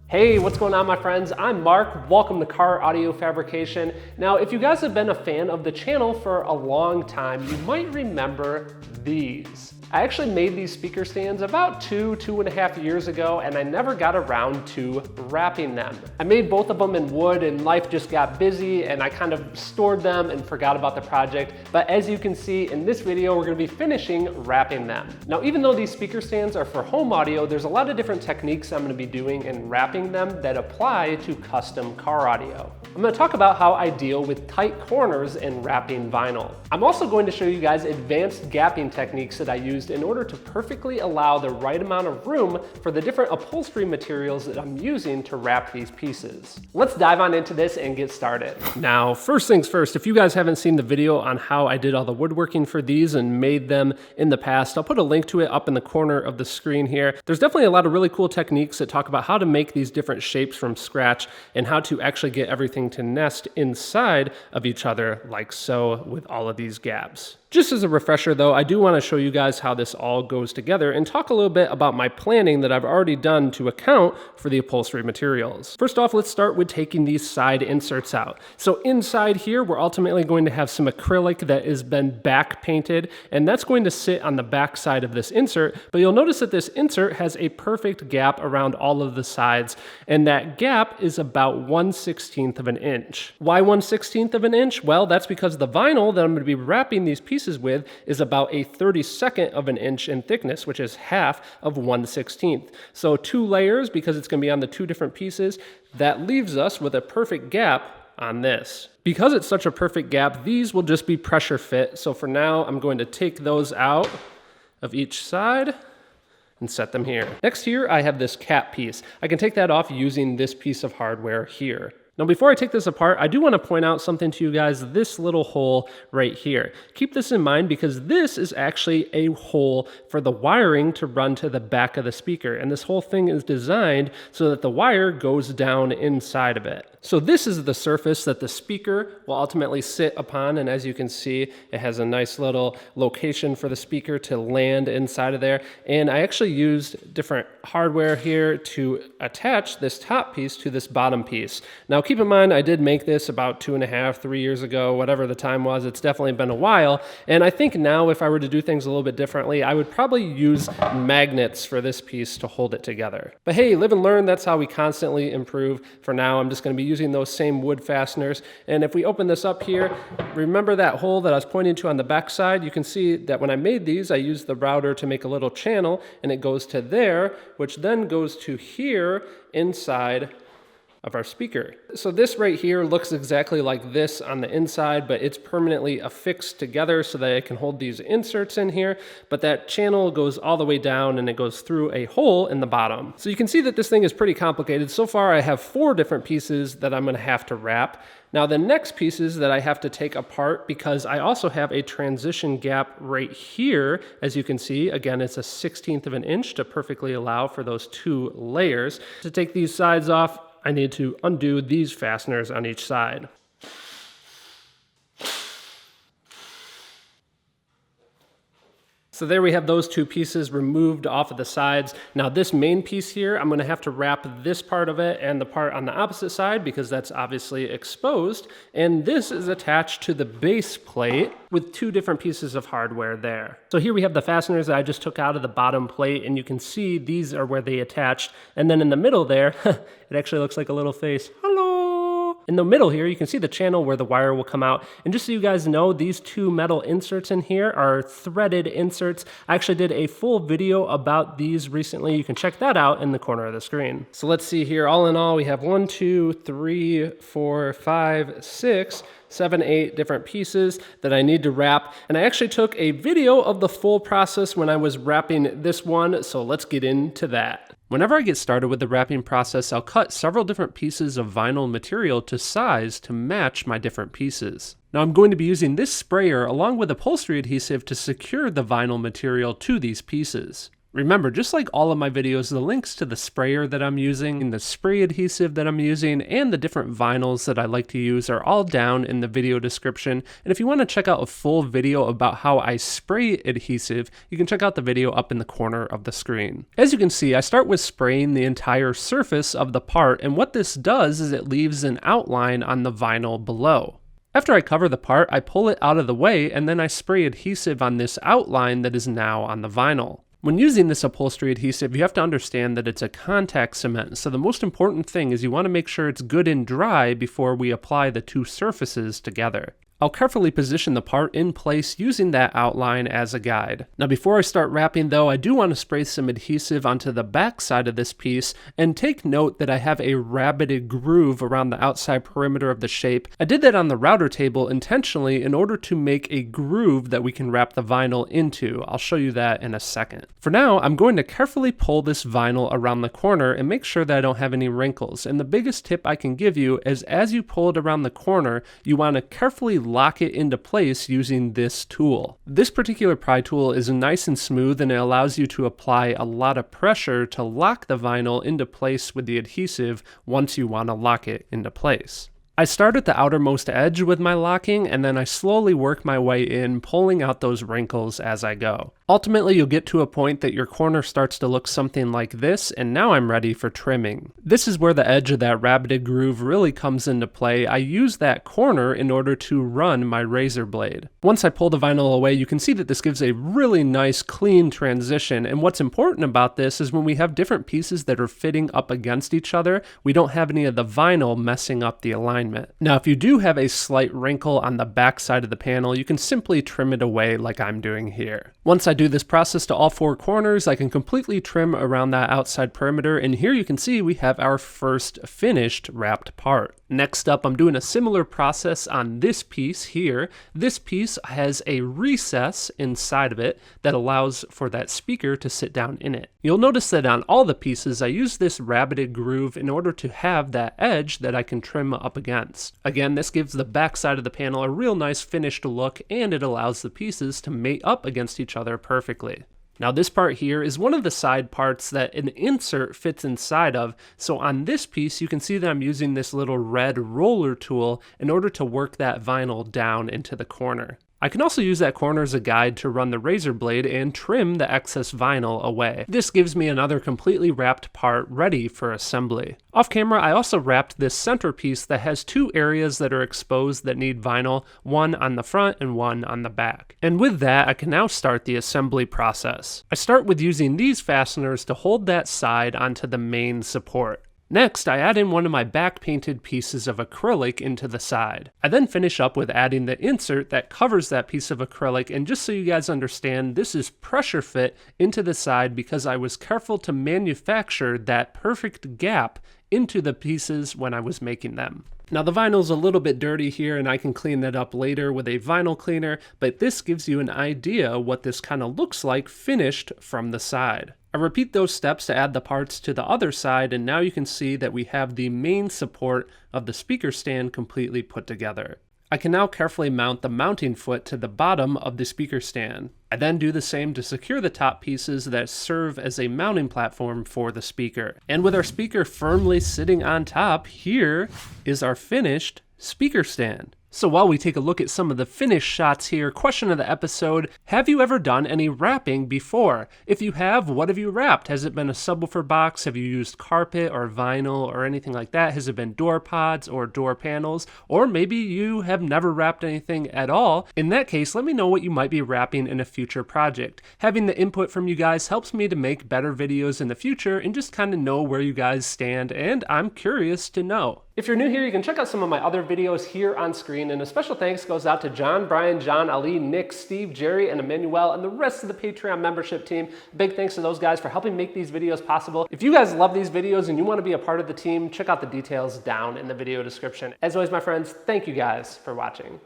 Hey, what's going on, my friends? I'm Mark. Welcome to CarAudioFabrication. Now, if you guys have been a fan of the channel for a long time, you might remember these. I actually made these speaker stands about 2.5 years ago, and I never got around to wrapping them. I made both of them in wood, and life just got busy, and I kind of stored them and forgot about the project. But as you can see in this video, we're gonna be finishing wrapping them. Now, even though these speaker stands are for home audio, there's a lot of different techniques I'm gonna be doing in wrapping them that apply to custom car audio. I'm gonna talk about how I deal with tight corners in wrapping vinyl. I'm also going to show you guys advanced gapping techniques that I used in order to perfectly allow the right amount of room for the different upholstery materials that I'm using to wrap these pieces. Let's dive on into this and get started. Now, first things first, if you guys haven't seen the video on how I did all the woodworking for these and made them in the past, I'll put a link to it up in the corner of the screen here. There's definitely a lot of really cool techniques that talk about how to make these different shapes from scratch and how to actually get everything to nest inside of each other like so with all of these gaps. Just as a refresher though, I do want to show you guys how this all goes together and talk a little bit about my planning that I've already done to account for the upholstery materials. First off, let's start with taking these side inserts out. So inside here, we're ultimately going to have some acrylic that has been back painted, and that's going to sit on the back side of this insert, but you'll notice that this insert has a perfect gap around all of the sides, and that gap is about 1/16 of an inch. Why 1/16 of an inch? Well, that's because the vinyl that I'm going to be wrapping these pieces with is about a 32nd of an inch in thickness, which is half of 1/16. So 2 layers, because it's going to be on the 2 different pieces, that leaves us with a perfect gap on this. Because it's such a perfect gap, these will just be pressure fit. So for now, I'm going to take those out of each side and set them here. Next here, I have this cap piece. I can take that off using this piece of hardware here. Now, before I take this apart, I do want to point out something to you guys, this little hole right here. Keep this in mind because this is actually a hole for the wiring to run to the back of the speaker. And this whole thing is designed so that the wire goes down inside of it. So this is the surface that the speaker will ultimately sit upon. And as you can see, it has a nice little location for the speaker to land inside of there. And I actually used different hardware here to attach this top piece to this bottom piece. Now, keep in mind, I did make this about 2.5, 3 years ago, whatever the time was. It's definitely been a while. And I think now if I were to do things a little bit differently, I would probably use magnets for this piece to hold it together. But hey, live and learn. That's how we constantly improve. For now, I'm just going to be using those same wood fasteners. And if we open this up here, remember that hole that I was pointing to on the back side? You can see that when I made these, I used the router to make a little channel, and it goes to there, which then goes to here inside of our speaker. So this right here looks exactly like this on the inside, but it's permanently affixed together so that it can hold these inserts in here. But that channel goes all the way down and it goes through a hole in the bottom. So you can see that this thing is pretty complicated. So far I have 4 different pieces that I'm gonna have to wrap. Now the next pieces that I have to take apart, because I also have a transition gap right here, as you can see, again, it's a 1/16 of an inch to perfectly allow for those 2 layers. To take these sides off, I need to undo these fasteners on each side. So there we have those 2 pieces removed off of the sides. Now this main piece here, I'm going to have to wrap this part of it and the part on the opposite side because that's obviously exposed. And this is attached to the base plate with 2 different pieces of hardware there. So here we have the fasteners that I just took out of the bottom plate, and you can see these are where they attached. And then in the middle there, it actually looks like a little face. Hello! In the middle here, you can see the channel where the wire will come out. And just so you guys know, these 2 metal inserts in here are threaded inserts. I actually did a full video about these recently. You can check that out in the corner of the screen. So let's see here. All in all, we have 1, 2, 3, 4, 5, 6, 7, 8 different pieces that I need to wrap. And I actually took a video of the full process when I was wrapping this one. So let's get into that. Whenever I get started with the wrapping process, I'll cut several different pieces of vinyl material to size to match my different pieces. Now I'm going to be using this sprayer along with upholstery adhesive to secure the vinyl material to these pieces. Remember, just like all of my videos, the links to the sprayer that I'm using, the spray adhesive that I'm using, and the different vinyls that I like to use are all down in the video description. And if you want to check out a full video about how I spray adhesive, you can check out the video up in the corner of the screen. As you can see, I start with spraying the entire surface of the part, and what this does is it leaves an outline on the vinyl below. After I cover the part, I pull it out of the way, and then I spray adhesive on this outline that is now on the vinyl. When using this upholstery adhesive, you have to understand that it's a contact cement, so the most important thing is you want to make sure it's good and dry before we apply the two surfaces together. I'll carefully position the part in place using that outline as a guide. Now before I start wrapping though, I do want to spray some adhesive onto the back side of this piece, and take note that I have a rabbited groove around the outside perimeter of the shape. I did that on the router table intentionally in order to make a groove that we can wrap the vinyl into. I'll show you that in a second. For now, I'm going to carefully pull this vinyl around the corner and make sure that I don't have any wrinkles. And the biggest tip I can give you is as you pull it around the corner, you want to carefully lock it into place using this tool. This particular pry tool is nice and smooth, and it allows you to apply a lot of pressure to lock the vinyl into place with the adhesive once you want to lock it into place. I start at the outermost edge with my locking, and then I slowly work my way in, pulling out those wrinkles as I go. Ultimately, you'll get to a point that your corner starts to look something like this, and now I'm ready for trimming. This is where the edge of that rabbited groove really comes into play. I use that corner in order to run my razor blade. Once I pull the vinyl away, you can see that this gives a really nice clean transition, and what's important about this is when we have different pieces that are fitting up against each other, we don't have any of the vinyl messing up the alignment. Now, if you do have a slight wrinkle on the back side of the panel, you can simply trim it away like I'm doing here. Once I do this process to all four corners, I can completely trim around that outside perimeter, and here you can see we have our first finished wrapped part. Next up, I'm doing a similar process on this piece here. This piece has a recess inside of it that allows for that speaker to sit down in it. You'll notice that on all the pieces, I use this rabbited groove in order to have that edge that I can trim up against. Again, this gives the back side of the panel a real nice finished look, and it allows the pieces to mate up against each other perfectly. Now this part here is one of the side parts that an insert fits inside of, so on this piece you can see that I'm using this little red roller tool in order to work that vinyl down into the corner. I can also use that corner as a guide to run the razor blade and trim the excess vinyl away. This gives me another completely wrapped part ready for assembly. Off camera, I also wrapped this centerpiece that has two areas that are exposed that need vinyl, one on the front and one on the back. And with that, I can now start the assembly process. I start with using these fasteners to hold that side onto the main support. Next, I add in one of my back painted pieces of acrylic into the side. I then finish up with adding the insert that covers that piece of acrylic, and just so you guys understand, this is pressure fit into the side because I was careful to manufacture that perfect gap into the pieces when I was making them. Now the vinyl's a little bit dirty here, and I can clean that up later with a vinyl cleaner, but this gives you an idea what this kind of looks like finished from the side. I repeat those steps to add the parts to the other side, and now you can see that we have the main support of the speaker stand completely put together. I can now carefully mount the mounting foot to the bottom of the speaker stand. I then do the same to secure the top pieces that serve as a mounting platform for the speaker. And with our speaker firmly sitting on top, here is our finished speaker stand. So while we take a look at some of the finished shots here, question of the episode, have you ever done any wrapping before? If you have, what have you wrapped? Has it been a subwoofer box? Have you used carpet or vinyl or anything like that? Has it been door pods or door panels? Or maybe you have never wrapped anything at all. In that case, let me know what you might be wrapping in a future project. Having the input from you guys helps me to make better videos in the future and just kind of know where you guys stand, and I'm curious to know. If you're new here, you can check out some of my other videos here on screen, and a special thanks goes out to John, Brian, John, Ali, Nick, Steve, Jerry, and Emmanuel, and the rest of the Patreon membership team. Big thanks to those guys for helping make these videos possible. If you guys love these videos and you want to be a part of the team, check out the details down in the video description. As always, my friends, thank you guys for watching.